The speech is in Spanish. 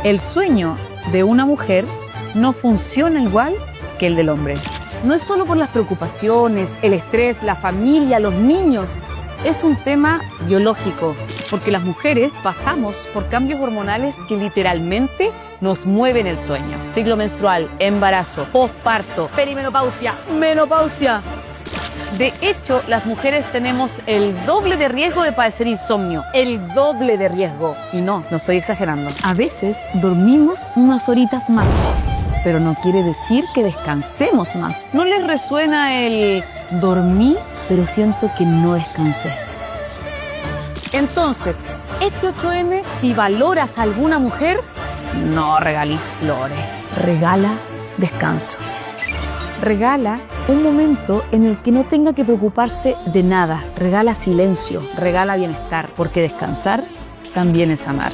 El sueño de una mujer no funciona igual que el del hombre. No es solo por las preocupaciones, el estrés, la familia, los niños. Es un tema biológico, porque las mujeres pasamos por cambios hormonales que literalmente nos mueven el sueño. Ciclo menstrual, embarazo, posparto, perimenopausia, menopausia. De hecho, las mujeres tenemos el doble de riesgo de padecer insomnio. El doble de riesgo. Y no estoy exagerando. A veces dormimos unas horitas más, pero no quiere decir que descansemos más. ¿No les resuena el dormir, pero siento que no descansé? Entonces, este 8M, si valoras a alguna mujer, no regalís flores, regala descanso. Regala un momento en el que no tenga que preocuparse de nada. Regala silencio, regala bienestar, porque descansar también es amar.